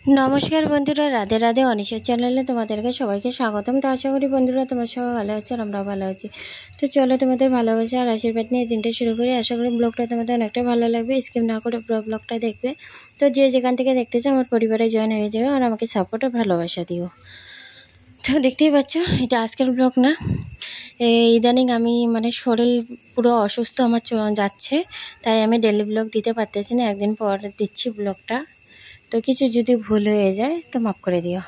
নমস্কার বন্ধুরা, রাধে রাধে। অনিশার চ্যানেলে তোমাদেরকে সবাইকে স্বাগতম। তো আশা করি বন্ধুরা তোমরা সবাই ভালো আছো আর আমরাও ভালো আছি। তো চলো তোমাদের ভালোবাসা আর আশীর্বাদ নিয়ে দিনটা শুরু করি। আশা করি ব্লগটা তোমাদের অনেকটা ভালো লাগবে। স্কিপ না করে পুরো ব্লগটা দেখবে। তো যে যেখান থেকে দেখতেছো আমার পরিবারে জয়েন হয়ে যাবে আর আমাকে সাপোর্ট আর ভালোবাসা দিও। তো দেখতেই পাচ্ছ এটা আজকের ব্লগ না। ইদানিং আমি শরীর পুরো অসুস্থ আমার যাচ্ছে, তাই আমি ডেলি ব্লগ দিতে পারতেছি না। একদিন পর দিচ্ছি ব্লগটা। তো কিছু যদি ভুল হয়ে যায় তো মাফ করে দিও।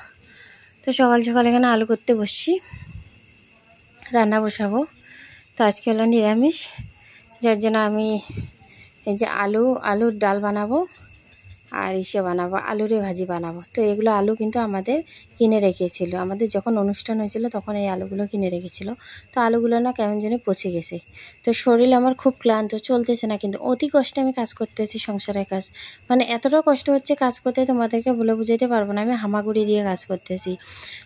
তো সকাল সকাল এখানে আলু করতে বসছি, রান্না বসাবো। তো আজকে হলো নিরামিষ, যার জন্য আমি এই যে আলুর ডাল বানাবো আর বানাবো আলুরে ভাজি বানাবো। তো এগুলো আলু কিন্তু আমাদের কিনে রেখেছিল, আমাদের যখন অনুষ্ঠান হয়েছিল তখন এই আলুগুলো কিনে রেখেছিল। তো আলুগুলো না কেমন যেন পচে গেছে। তো শরীর আমার খুব ক্লান্ত, চলতেছে না, কিন্তু অতি কষ্টে আমি কাজ করতেছি, সংসারের কাজ। এতটা কষ্ট হচ্ছে কাজ করতে, তোমাদেরকে বলে বুঝাইতে পারবো না। আমি হামাগুড়ি দিয়ে কাজ করতেছি।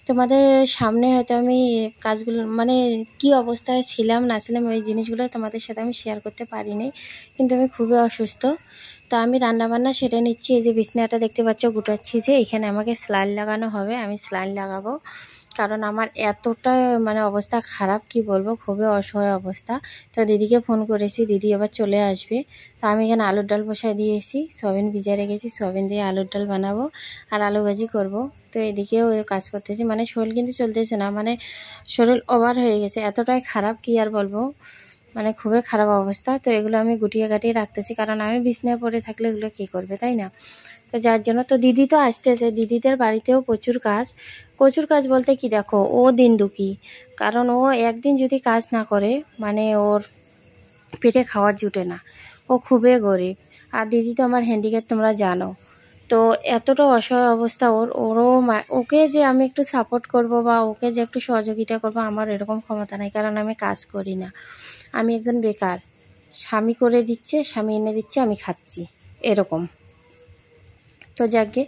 তোমাদের সামনে হয়তো আমি কাজগুলো কি অবস্থায় ছিলাম না ছিলাম এই জিনিসগুলো তোমাদের সাথে আমি শেয়ার করতে পারিনি, কিন্তু আমি খুবই অসুস্থ। তো আমি রান্নাবান্না সেরে নিচ্ছি। এই যে বিছনাটা দেখতে পাচ্ছ গুটাচ্ছি, যে এখানে আমাকে স্লাইন লাগানো হবে, আমি স্লাইন লাগাবো। কারণ আমার এতটা অবস্থা খারাপ, কি বলবো, খুবই অসহায় অবস্থা। তো দিদিকে ফোন করেছি, দিদি এবার চলে আসবে। তো আমি এখানে আলুর ডাল বসাই দিয়েছি, সয়াবিন ভিজিয়ে রেখেছি, সয়াবিন দিয়ে আলুর ডাল বানাবো আর আলু ভাজি করব। তো এদিকেও কাজ করতেছি, শরীর কিন্তু চলতেছে না, শরীর ওভার হয়ে গেছে, এতটাই খারাপ কি আর বলবো, খুবই খারাপ অবস্থা। তো এগুলো আমি গুটিয়ে গাটিয়ে রাখতেছি, কারণ আমি বিছনায় পড়ে থাকলে এগুলো কী করবে, তাই না? তো যার জন্য তো দিদি তো আসতেছে, দিদিদের বাড়িতেও প্রচুর কাজ বলতে কি, দেখো ও দিন দুঃখী। কারণ ও একদিন যদি কাজ না করে ওর পেটে খাওয়ার জুটে না, ও খুবই গরিব। আর দিদি তো আমার হ্যান্ডিক্যাপ, তোমরা জানো। তো এতটা অসহায় অবস্থা ওকে যে আমি একটু সাপোর্ট করব বা ওকে যে একটু সহযোগিতা করব, আমার এরকম ক্ষমতা নাই, কারণ আমি কাজ করি না। আমি একজন বেকার, স্বামী করে দিচ্ছে, স্বামী এনে দিচ্ছে, আমি খাচ্ছি, এরকম। তো যাকে,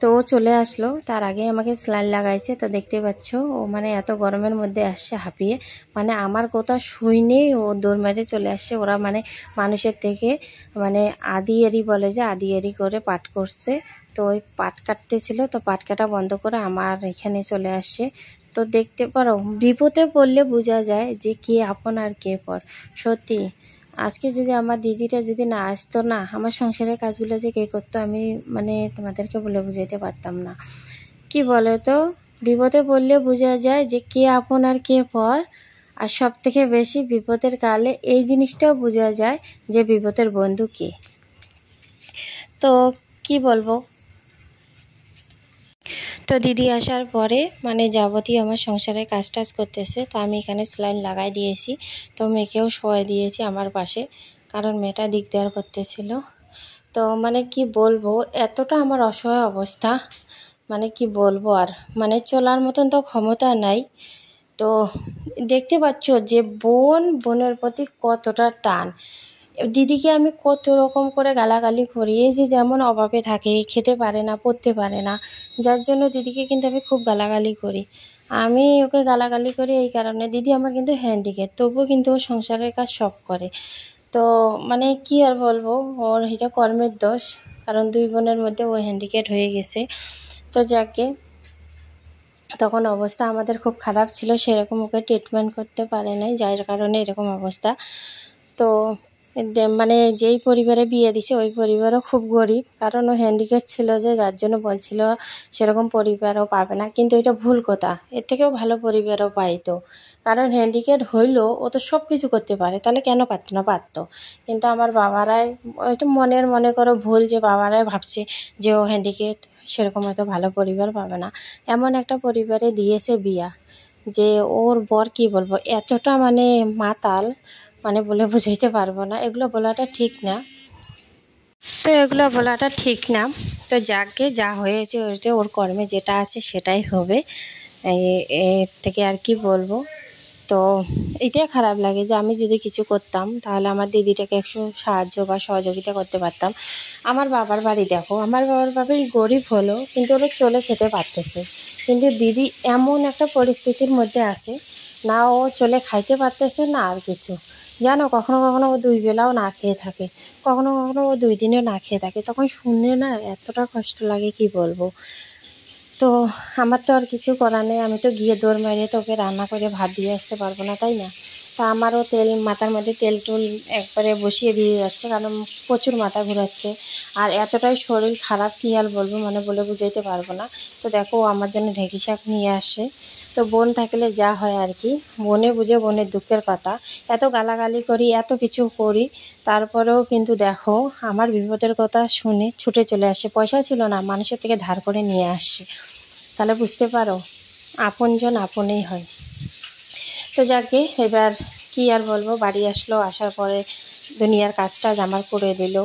তো ও চলে আসলো, তার আগে আমাকে স্লাইন লাগাইছে। তো দেখতে পাচ্ছ ও এত গরমের মধ্যে আসছে হাঁপিয়ে, আমার কথা শুইনেই ও দৌড় মেরে চলে আসছে। ওরা মানুষের থেকে আদি এরি বলে, যে আদি এরি করে পাট করছে। তো ওই পাট কাটতেছিল, তো পাট কাটা বন্ধ করে আমার এখানে চলে আসছে। তো দেখতে পারো, বিপদে পড়লে বোঝা যায় যে কে আপন আর কে পর। সত্যি আজকে যদি আমার দিদিটা যদি না আসতো না, আমার সংসারের কাজগুলো যে কে করতো, আমি তোমাদেরকে বলে বুঝাইতে পারতাম না। কি বলো তো, বিপদে পড়লে বোঝা যায় যে কে আপন আর কে পর। আর সব থেকে বেশি বিপদের কালে এই জিনিসটাও বোঝা যায় যে বিপদের বন্ধু কে। তো কি বলবো, তো দিদি আসার পরে যাবতীয় আমার সংসারে কাজ টাজ করতেছে। তো আমি এখানে স্লাইন লাগাই দিয়েছি, তো মেয়েকেও শোয়াই দিয়েছি আমার পাশে, কারণ মেয়েটা দিক দেওয়ার করতেছিল। তো কি বলবো, এতটা আমার অসহায় অবস্থা, কি বলবো আর, চলার মতন তো ক্ষমতা নাই। তো দেখতে পাচ্ছ যে বোনের প্রতি কতটা টান। দিদিকে আমি কত রকম করে গালাগালি করি, এই যে যেমন অভাবে থাকে, খেতে পারে না, পড়তে পারে না, যার জন্য দিদিকে কিন্তু আমি খুব গালাগালি করি। আমি ওকে গালাগালি করি এই কারণে, দিদি আমার কিন্তু হ্যান্ডিক্যাপ, তবুও কিন্তু ও সংসারের কাজ সব করে। তো কি আর বলবো, ওর এটা কর্মের দোষ, কারণ দুই বোনের মধ্যে ও হ্যান্ডিক্যাপ হয়ে গেছে। তো যাকে, তখন অবস্থা আমাদের খুব খারাপ ছিল, সেরকম ওকে ট্রিটমেন্ট করতে পারে নাই, যার কারণে এরকম অবস্থা। তো যেই পরিবারে বিয়ে দিছে ওই পরিবারও খুব গরিব, কারণ ও হ্যান্ডিক্যাপ ছিল, যে যার জন্য বলছিল সেরকম পরিবারও পাবে না। কিন্তু এটা ভুল কথা, এর থেকেও ভালো পরিবারও পাইতো, কারণ হ্যান্ডিক্যাপ হইলেও ও তো সব কিছু করতে পারে, তাহলে কেন পারতো না? পারতো। কিন্তু আমার বাবারাই, ওইটা মনে করো ভুল, যে বাবারাই ভাবছে যে ও হ্যান্ডিক্যাপ, সেরকম হয়তো ভালো পরিবার পাবে না। এমন একটা পরিবারে দিয়েছে বিয়া, যে ওর বর কি বলবো, এতটা মাতাল, বলে বোঝাইতে পারবো না, এগুলো বলাটা ঠিক না। তো যাকে যা হয়েছে হয়েছে, ওর কর্মে যেটা আছে সেটাই হবে, এর থেকে আর কি বলবো। তো এটাই খারাপ লাগে যে আমি যদি কিছু করতাম তাহলে আমার দিদিটাকে একটু সাহায্য বা সহযোগিতা করতে পারতাম। আমার বাবার বাড়ি দেখো, আমার বাবার বাড়ি গরিব হলো, কিন্তু ওরা চলে খেতে পারতেছে। কিন্তু দিদি এমন একটা পরিস্থিতির মধ্যে আছে, না ও চলে খাইতে পারতেছে না আর কিছু। জানো, কখনো কখনো ও 2 বেলাও না খেয়ে থাকে, কখনো কখনো ও 2 দিনও না খেয়ে থাকে। তখন শুনলে না এতটা কষ্ট লাগে, কি বলবো। তো আমার তো আর কিছু করার নেই, আমি তো গিয়ে দৌড় মারিয়ে তোকে রান্না করে ভাত দিয়ে আসতে পারবো না, তাই না? তা আমারও তেল মাথার মধ্যে তেল টুল একবারে বসিয়ে দিয়ে যাচ্ছে, কারণ প্রচুর মাথা ঘোরাচ্ছে আর এতটাই শরীর খারাপ কী আর বলবো, মানে বলে বুঝাইতে পারবো না। তো দেখো আমার জন্য ঢেঁকি শাক নিয়ে আসে। তো বোন থাকলে যা হয় আর কি, বোনে বুঝে বোনের দুঃখের কথা। এত গালাগালি করি, এত কিছু করি, তারপরেও কিন্তু দেখো আমার বিপদের কথা শুনে ছুটে চলে আসে। পয়সা ছিল না, মানুষের থেকে ধার করে নিয়ে আসে। তাহলে বুঝতে পারো, আপনজন আপনেই হয়। তো যাকে এবার কি আর বলবো, বাড়ি আসলো, আসার পরে দুনিয়ার কাজটা আমার করে দিল।